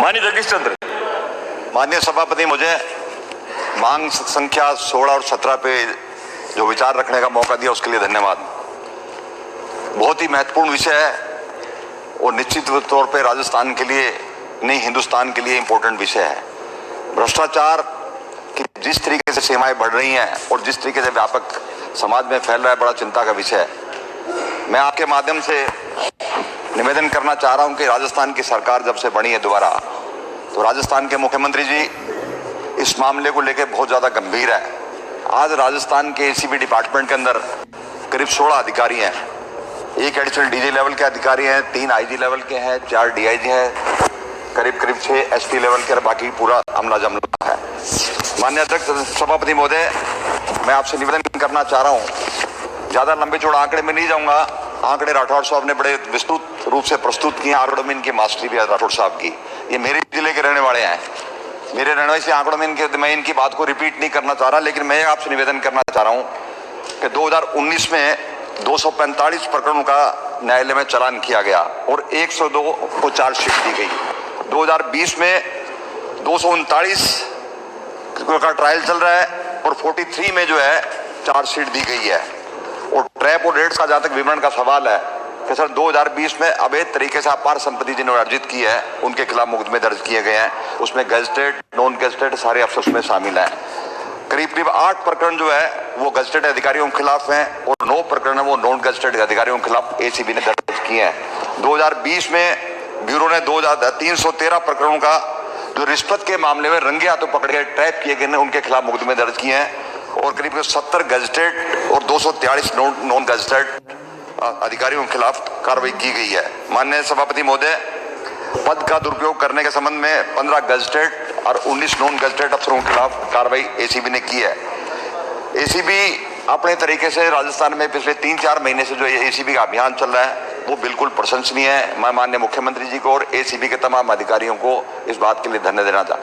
माननीय जगदीश चंद्र। माननीय सभापति, मुझे मांग संख्या 16 और 17 पे जो विचार रखने का मौका दिया उसके लिए धन्यवाद। बहुत ही महत्वपूर्ण विषय है और निश्चित तौर पे राजस्थान के लिए नहीं, हिंदुस्तान के लिए इम्पोर्टेंट विषय है। भ्रष्टाचार की जिस तरीके से सीमाएं बढ़ रही हैं और जिस तरीके से व्यापक समाज में फैल रहा है, बड़ा चिंता का विषय है। मैं आपके माध्यम से निवेदन करना चाह रहा हूं कि राजस्थान की सरकार जब से बनी है दोबारा, तो राजस्थान के मुख्यमंत्री जी इस मामले को लेकर बहुत ज्यादा गंभीर है। आज राजस्थान के एसीबी डिपार्टमेंट के अंदर करीब 16 अधिकारी हैं, एक एडिशनल डीजी लेवल के अधिकारी हैं, 3 आईजी लेवल के हैं, 4 डीआईजी हैं, करीब 6 एसपी लेवल के, बाकी पूरा अमला जमला है। माननीय अध्यक्ष सभापति महोदय, मैं आपसे निवेदन करना चाह रहा हूं, ज्यादा लंबे चौड़े आंकड़े में नहीं जाऊंगा। आंकड़े राठौड़ साहब ने बड़े विस्तृत रूप से प्रस्तुत किए। आंकड़ों में इनकी मास्टरी भी है राठौड़ साहब की। ये मेरे जिले के रहने वाले हैं, मेरे रहने से आंकड़ों में मैं इनकी बात को रिपीट नहीं करना चाह रहा, लेकिन मैं आपसे निवेदन करना चाह रहा हूं कि 2019 में 245 प्रकरणों का न्यायालय में चालान किया गया और 102 को चार्जशीट दी गई। 2020 में 239 का ट्रायल चल रहा है और 43 में जो है चार्जशीट दी गई है। और ट्रैप और रेड्स का जहां तक विवरण का सवाल है कि सर 2020 में अवैध तरीके से अपार संपत्ति जिन्होंने अर्जित की है उनके खिलाफ मुकदमे दर्ज किए गए हैं। उसमें गजटेड, नॉन गजटेड सारे अफसर उसमें शामिल हैं। करीब 8 प्रकरण जो है वो गजटेड अधिकारियों के खिलाफ हैं और 9 प्रकरण है वो नॉन गजटेड अधिकारियों के खिलाफ एसीबी ने दर्ज किए हैं। 2020 में ब्यूरो ने 313 प्रकरणों का जो रिश्वत के मामले में रंगे हाथों पकड़ के ट्रैप किए गए उनके खिलाफ मुकदमे दर्ज किए हैं और करीब 70 गजटेड और 243 नॉन गजटेड अधिकारियों के खिलाफ कार्रवाई की गई है। माननीय सभापति महोदय, पद का दुरुपयोग करने के संबंध में 15 गजटेड और 19 नॉन गजटेड अफसरों के खिलाफ कार्रवाई एसीबी ने की है। एसीबी अपने तरीके से राजस्थान में पिछले 3-4 महीने से जो एसीबी का अभियान चल रहा है वो बिल्कुल प्रशंसनीय है। मैं माननीय मुख्यमंत्री जी को और एसीबी के तमाम अधिकारियों को इस बात के लिए धन्यवाद देना चाहता।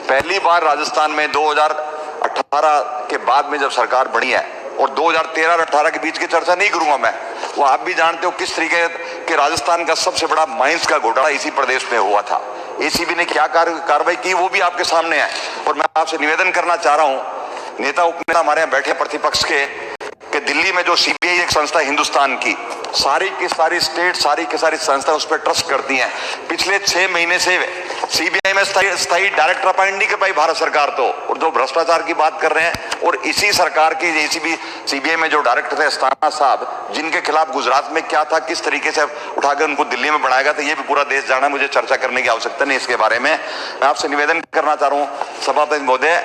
पहली बार राजस्थान में 2018 के बाद में जब सरकार बनी है और 2013 और 18 के बीच की चर्चा नहीं करूंगा मैं, वो आप भी जानते हो किस तरीके के राजस्थान का सबसे बड़ा माइंस का घोटाला इसी प्रदेश में हुआ था। एसीबी ने क्या कार्रवाई की वो भी आपके सामने है। और मैं आपसे निवेदन करना चाह रहा हूं, नेता उपनेता हमारे यहाँ बैठे प्रतिपक्ष के, कि दिल्ली में जो सीबीआई एक संस्था हिंदुस्तान की, सारी की सारी स्टेट, सारी की सारी संस्था उस पर ट्रस्ट करती हैं। पिछले 6 महीने से सीबीआई में स्थायी डायरेक्टर अपॉइंट नहीं कर पाई भारत सरकार तो, और जो भ्रष्टाचार की बात कर रहे हैं। और इसी सरकार के एसीबी सीबीआई में जो डायरेक्टर थे अस्थाना साहब, जिनके खिलाफ गुजरात में क्या था, किस तरीके से उठाकर उनको दिल्ली में बनाया गया था, ये भी पूरा देश जाना। मुझे चर्चा करने की आवश्यकता नहीं इसके बारे में। मैं आपसे निवेदन करना चाह रहा हूँ सभापति महोदय,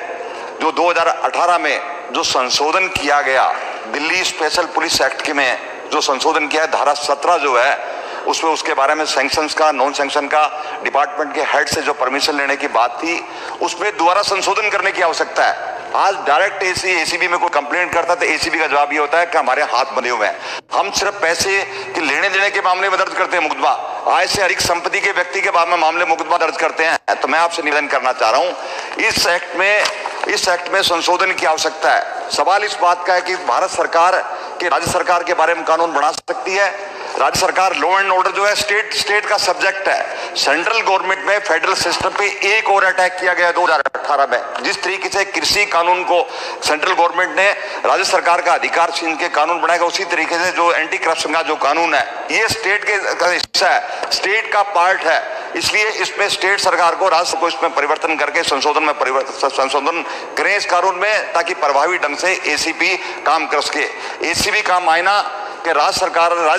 जो 2018 में जो संशोधन किया गया दिल्ली स्पेशल पुलिस एक्ट के में जो संशोधन किया है, धारा 17 जो है उसमें उसके बारे में सैंक्शंस का, नॉन सैंक्शन का डिपार्टमेंट के हेड से जो परमिशन लेने की बात थी, उसमें दोबारा संशोधन करने की आवश्यकता है। आज डायरेक्ट एसीबी में कोई कंप्लेंट करता तो एसीबी का जवाब ये होता है कि हमारे हाथ बंधे हुए हैं, हम सिर्फ पैसे के लेने देने के मामले में दर्ज करते हैं मुकदमा, आय से अधिक संपत्ति के व्यक्ति के बाद में मामले मुकदमा दर्ज करते हैं। तो मैं आपसे निवेदन करना चाह रहा हूं, इस एक्ट में संशोधन की आवश्यकता है। सवाल इस बात का है कि भारत सरकार के राज्य सरकार के बारे में कानून बना सकती है। राज्य सरकार लॉ एंड ऑर्डर जो है स्टेट का सब्जेक्ट है। सेंट्रल गवर्नमेंट में फेडरल सिस्टम पे एक और अटैक किया गया 2018 में। जिस तरीके से कृषि कानून को सेंट्रल गवर्नमेंट ने राज्य सरकार का अधिकार छीन के कानून बनाएगा, उसी तरीके से जो एंटी करप्शन का जो कानून है ये स्टेट के हिस्सा है, स्टेट का पार्ट है। इसलिए इसमें स्टेट सरकार को, राज्य को इसमें परिवर्तन करके संशोधन करें इस कानून में, ताकि प्रभावी ढंग से एसीबी काम कर सके। एसीबी का मायना कि राज्य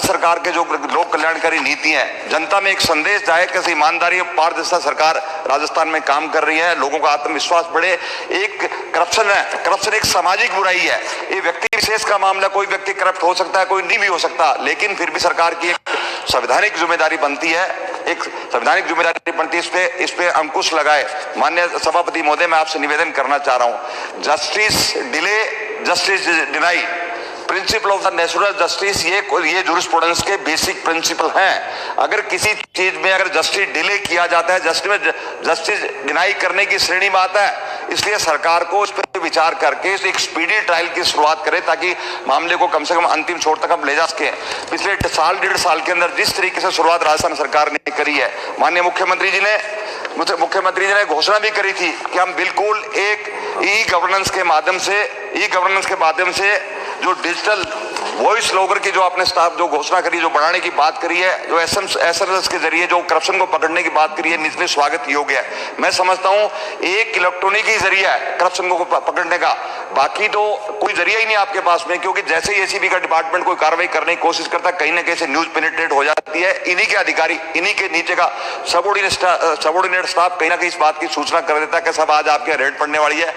सरकार के जो लोक कल्याणकारी नीति है, जनता में एक संदेश जाए कि ईमानदारी और पारदर्शिता सरकार राजस्थान में काम कर रही है, लोगों का आत्मविश्वास बढ़े। एक करप्शन है, करप्शन एक सामाजिक बुराई है, ये व्यक्ति विशेष का मामला, कोई व्यक्ति करप्ट हो सकता है, कोई नहीं भी हो सकता, लेकिन फिर भी सरकार की एक संवैधानिक जिम्मेदारी बनती है, इस पे अंकुश लगाए। माननीय सभापति महोदय, मैं आपसे निवेदन करना चाह रहा हूं, justice delay justice deny, principle of the natural justice, ये जूरिस्प्रूडेंस के बेसिक प्रिंसिपल हैं। अगर किसी चीज में अगर जस्टिस डिले किया जाता है, जस्टिस डिनाई करने की श्रेणी में आता है। इसलिए सरकार को इस पर विचार करके एक स्पीडी ट्रायल की शुरुआत करें, ताकि मामले को कम से कम अंतिम छोर तक हम ले जा सके। पिछले 1.5 साल के अंदर जिस तरीके से शुरुआत राजस्थान सरकार ने करी है, माननीय मुख्यमंत्री जी ने मुख्यमंत्री जी ने घोषणा भी करी थी कि हम बिल्कुल एक ई गवर्नेंस के माध्यम से जो डिजिटल वॉइस लॉगर की जो आपने स्टाफ जो घोषणा करी, जो बढ़ाने की बात करी है, जो एसएमएस के जरिए जो करप्शन को पकड़ने की बात करी है, निश्चित स्वागत योग्य है। मैं समझता हूं एक इलेक्ट्रॉनिक ही जरिया है करप्शन को पकड़ने का, बाकी तो कोई जरिया ही नहीं आपके पास में, क्योंकि जैसे ही एसीबी का डिपार्टमेंट कोई कार्रवाई करने की कोशिश करता है, कहीं ना कहीं से न्यूज पेनिट्रेट हो जाती है। इन्हीं के अधिकारी, इन्हीं के नीचे का सबऑर्डिनेट स्टाफ कहीं ना कहीं इस बात की सूचना कर देता है कि सब आज आपके रेड पड़ने वाली है।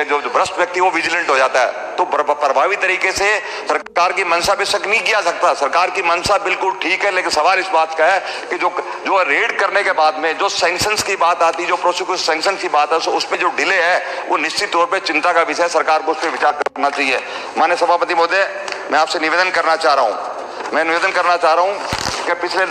जो भ्रष्ट व्यक्ति वो विजिलेंट हो जाता है। तो प्रभावी तरीके से सरकार की मंशा पे शक नहीं किया सकता। सरकार की मंशा बिल्कुल ठीक है, लेकिन सवाल इस बात का है कि जो रेड करने के बाद में जो सैंक्शंस की बात आती, जो प्रोसिक्यूशन सैंक्शन की बात है, उसमें जो डिले है वो निश्चित तौर पे चिंता का विषय, सरकार को उस पर विचार करना चाहिए। माननीय सभापति महोदय, मैं आपसे निवेदन करना चाह रहा हूं कि पिछले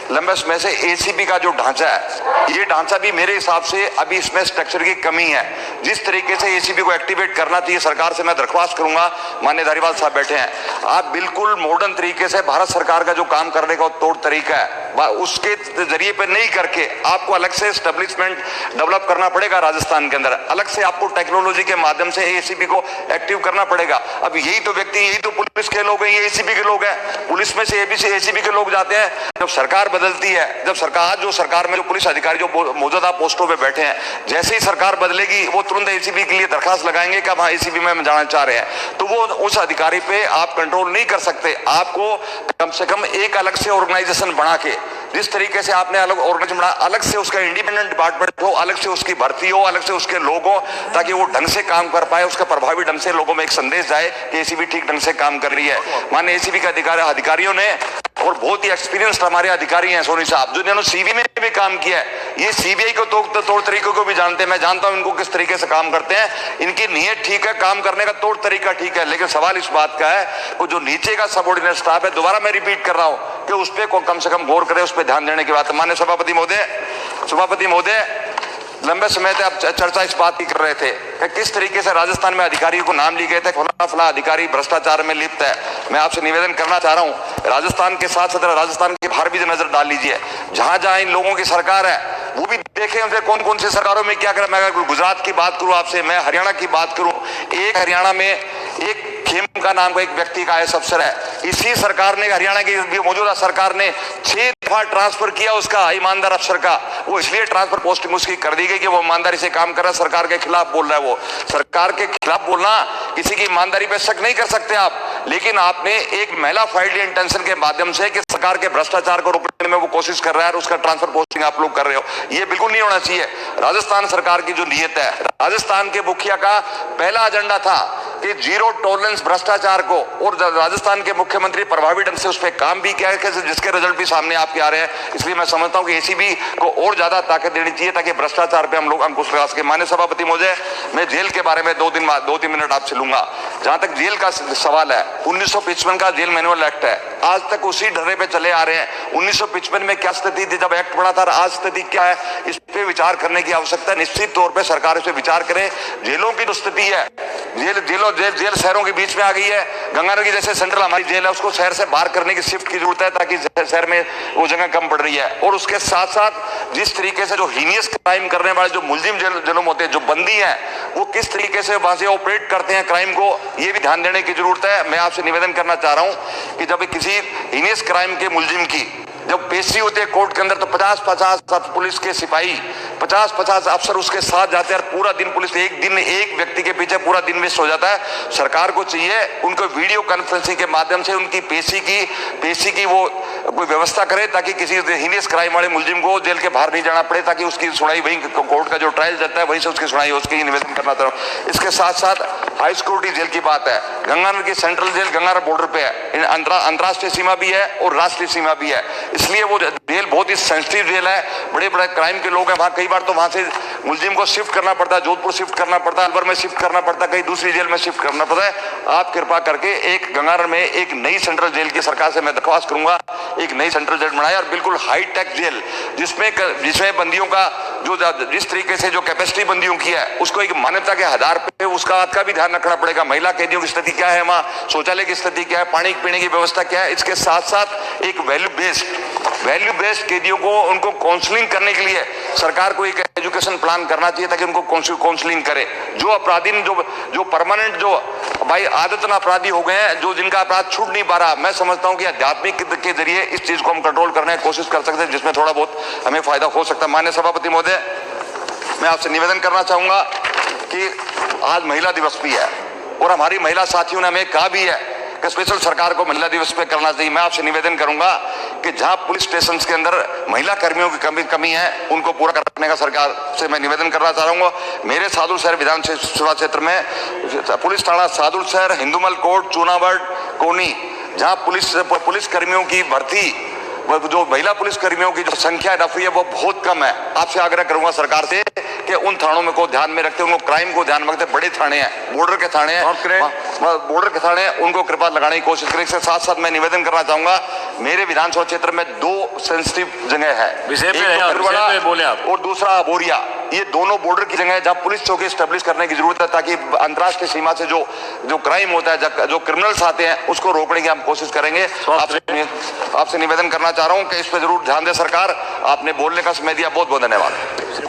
लंबे समय से एसीबी का जो ढांचा है, ये ढांचा भी मेरे हिसाब से अभी इसमें स्ट्रक्चर की कमी है। जिस तरीके से एसीबी को एक्टिवेट करना चाहिए, सरकार से मैं दरख्वास्त करूंगा, माननीय धारीवाल साहब बैठे हैं, आप बिल्कुल मॉडर्न तरीके से भारत सरकार का जो काम करने का तौर तरीका है उसके जरिए पे नहीं करके आपको अलग से एस्टेब्लिशमेंट डेवलप करना पड़ेगा। राजस्थान के अंदर अलग से आपको टेक्नोलॉजी के माध्यम से एसीबी को एक्टिव करना पड़ेगा। अब यही तो व्यक्ति, यही तो पुलिस के लोग हैं, ये एसीबी के लोग हैं। पुलिस में से एसीबी के लोग जाते हैं। जब सरकार बदलती है, जब सरकार में जो पुलिस अधिकारी जो मौजूदा पोस्टों पे बैठे हैं, जैसे ही सरकार बदलेगी वो तुरंत एसीबी के लिए दरखास्त लगाएंगे कि हाँ एसीबी में हम जाना चाह रहे हैं। तो वो उस अधिकारी पे आप कंट्रोल नहीं कर सकते। आपको कम से कम एक अलग से ऑर्गेनाइजेशन बना के, जिस तरीके से आपने अलग ऑर्गेनाइजेशन बना, अलग से उसका इंडिपेंडेंट डिपार्टमेंट हो, अलग से उसकी भर्ती हो, अलग से उसके लोग हो, ताकि वो ढंग से काम कर पाए, उसका प्रभावी ढंग से लोगों में एक संदेश जाए कि एसीबी ठीक ढंग से काम कर रही है। माननीय एसीबी के अधिकारियों ने, और बहुत ही एक्सपीरियंस्ड हमारे अधिकारी हैं सोनी साहब, जिन्होंने सीबी में भी काम किया है, ये सीबीआई को तौर तरीकों को भी जानते हैं। मैं जानता हूं इनको किस तरीके से काम करते हैं। इनकी नीयत ठीक है, काम करने का तौर तरीका ठीक है, लेकिन सवाल इस बात का है वो जो नीचे का सबऑर्डिनेट स्टाफ है, दोबारा मैं रिपीट कर रहा हूं कि उस पर कम से कम गौर करे, उस पर ध्यान देने की बात है। माननीय सभापति महोदय, लंबे समय से आप चर्चा इस बात की कर रहे थे कि किस तरीके से राजस्थान में अधिकारियों को नाम लिए गए थे, फला अधिकारी भ्रष्टाचार में लिप्त है। मैं आपसे निवेदन करना चाह रहा हूं, राजस्थान के साथ साथ राजस्थान के बाहर भी नजर डाल लीजिए। जहां जहां इन लोगों की सरकार है वो भी देखें उनसे कौन कौन सी सरकारों में क्या करा। मैं अगर गुजरात की बात करूं आपसे, मैं हरियाणा की बात करूं, एक हरियाणा में एक खेम का नाम का एक व्यक्ति का आईएएस अफसर है। इसी सरकार ने, हरियाणा की मौजूदा सरकार ने 6 दफा ट्रांसफर किया उसका, ईमानदार अफसर का। वो इसलिए ट्रांसफर पोस्टिंग उसकी कर दी गई कि वो ईमानदारी से काम कर रहा है, सरकार के खिलाफ बोल रहा है। वो सरकार के खिलाफ बोलना, किसी की ईमानदारी पे शक नहीं कर सकते आप, लेकिन आपने एक महिला फाइल्ड इंटेंशन के माध्यम से कि सरकार के भ्रष्टाचार को रोकने में वो कोशिश कर रहा है और उसका ट्रांसफर पोस्टिंग आप लोग कर रहे हो, ये बिल्कुल नहीं होना चाहिए। राजस्थान सरकार की जो नीयत है, राजस्थान के मुखिया का पहला एजेंडा था कि जीरो टॉलरेंस भ्रष्टाचार को, और राजस्थान के मुख्यमंत्री प्रभावी ढंग से उस पर काम भी किया है, जिसके रिजल्ट भी सामने आपके आ रहे हैं। इसलिए मैं समझता हूं कि एसीबी को और ज्यादा ताकत देनी चाहिए ताकि भ्रष्टाचार पे हम लोग अंकुश लगा सके। माननीय सभापति महोदय, मैं जेल के बारे में 2-3 मिनट आपसे लूंगा। जहां तक जेल का सवाल है, 1955 का जेल मैनुअल एक्ट है, आज तक उसी ढर्रे पे चले आ रहे हैं। 1955 में क्या स्थिति थी जब एक्ट बना था, आज स्थिति क्या है, इस पे विचार करने की आवश्यकता है। निश्चित तौर पे सरकार इस पे विचार करे। जेलों की जो स्थिति है, जेल शहरों के बीच में आ गई है। गंगानगर की जैसे सेंट्रल हमारी जेल है, उसको शहर से बाहर करने की शिफ्ट की जरूरत है ताकि शहर में वो जगह कम पड़ रही है। और उसके साथ साथ जिस तरीके से जो हीनियस क्राइम करने वाले जो मुलजिम जेलों में होते हैं, जो बंदी हैं, वो किस तरीके से वहां से ऑपरेट करते हैं क्राइम को, ये भी ध्यान देने की जरूरत है। मैं आपसे निवेदन करना चाह रहा हूं कि जब किसी हीनियस क्राइम के मुलजिम की जब पेशी होती है कोर्ट के अंदर, तो 50-50 पुलिस के सिपाही, 50-50 अफसर उसके साथ जाते हैं और पूरा दिन पुलिस एक व्यक्ति के पीछे पूरा दिन वेस्ट हो जाता है। सरकार को चाहिए उनको वीडियो कॉन्फ्रेंसिंग के माध्यम से उनकी पेशी की वो कोई व्यवस्था करे ताकि किसी हीनियस क्राइम वाले मुलजिम को जेल के बाहर नहीं जाना पड़े, ताकि उसकी सुनाई वहीं कोर्ट का जो ट्रायल जाता है वहीं से उसकी सुनाई हो, उसकी निवेदन करना चाहता हूं। इसके साथ साथ हाई सिक्योरिटी जेल की बात है। गंगानगर की सेंट्रल जेल गंगानगर बॉर्डर पे है, अंतर्राष्ट्रीय सीमा भी है और राष्ट्रीय सीमा भी है, इसलिए वो जेल बहुत ही सेंसिटिव जेल है। बड़े बड़े क्राइम के लोग हैं वहां, कई बार तो वहां से मुलजिम को शिफ्ट करना पड़ता है, जोधपुर शिफ्ट करना पड़ता है, अलवर में शिफ्ट करना पड़ता है, कहीं दूसरी जेल में शिफ्ट करना पड़ता है। आप कृपा करके एक गंगानगर में एक नई सेंट्रल जेल की सरकार से मैं दरख्वास्त करूंगा, एक नई सेंट्रल जेल बनाए और बिल्कुल हाई टेक जेल, जिसमें बंदियों का जिस तरीके से जो कैपेसिटी बंदियों की है उसको एक मान्यता के आधार पे उसका भी ध्यान रखना पड़ेगा। महिला कैदियों की स्थिति क्या है, वहां शौचालय की स्थिति क्या है, पानी पीने की व्यवस्था क्या है। इसके साथ साथ एक वैल्यू बेस्ड वैल्यू बेस्ड कैदियों को उनको काउंसलिंग करने के लिए सरकार को एक एजुकेशन प्लान करना चाहिए ताकि उनको काउंसलिंग करे। जो अपराधी जो परमानेंट जो भाई आदतन अपराधी हो गए हैं, जो जिनका अपराध छूट नहीं पा रहा, मैं समझता हूं कि आध्यात्मिक के जरिए इस चीज को हम कंट्रोल करने की कोशिश कर सकते हैं, जिसमें थोड़ा बहुत हमें फायदा हो सकता है। माननीय सभापति महोदय, मैं आपसे निवेदन करना चाहूंगा कि आज महिला दिवस भी है और हमारी महिला साथियों ने हमें कहा भी है कि स्पेशल सरकार को महिला दिवस पे करना चाहिए। मैं आपसे निवेदन करूंगा कि जहां पुलिस स्टेशन के अंदर महिला कर्मियों की कमी है, उनको पूरा करने का सरकार से मैं निवेदन करना चाहूंगा। मेरे सादुल शहर विधानसभा क्षेत्र में पुलिस थाना सादुल शहर, हिंदुमल कोट, चूनावड़, कोनी, जहां पुलिस कर्मियों की भर्ती, जो महिला पुलिस कर्मियों की जो संख्या डफी है वो बहुत कम है। आपसे आग्रह करूंगा सरकार से कि उन थानों में को ध्यान में रखते, उनको क्राइम को ध्यान में रखते, बड़े थाने हैं, बॉर्डर के थाने हैं, बॉर्डर के थाने, उनको कृपा लगाने की कोशिश करें। इसके साथ साथ मैं निवेदन करना चाहूंगा, मेरे विधानसभा क्षेत्र में 2 सेंसिटिव जगह है, एक और दूसरा बोरिया, ये दोनों बॉर्डर की जगह है जहां पुलिस चौकी स्टैब्लिश करने की जरूरत है ताकि अंतर्राष्ट्रीय सीमा से जो क्राइम होता है, जो क्रिमिनल्स आते हैं, उसको रोकने की हम कोशिश करेंगे। आपसे निवेदन करना चाह रहा हूं कि इस पर जरूर ध्यान दे सरकार। आपने बोलने का समय दिया, बहुत बहुत धन्यवाद।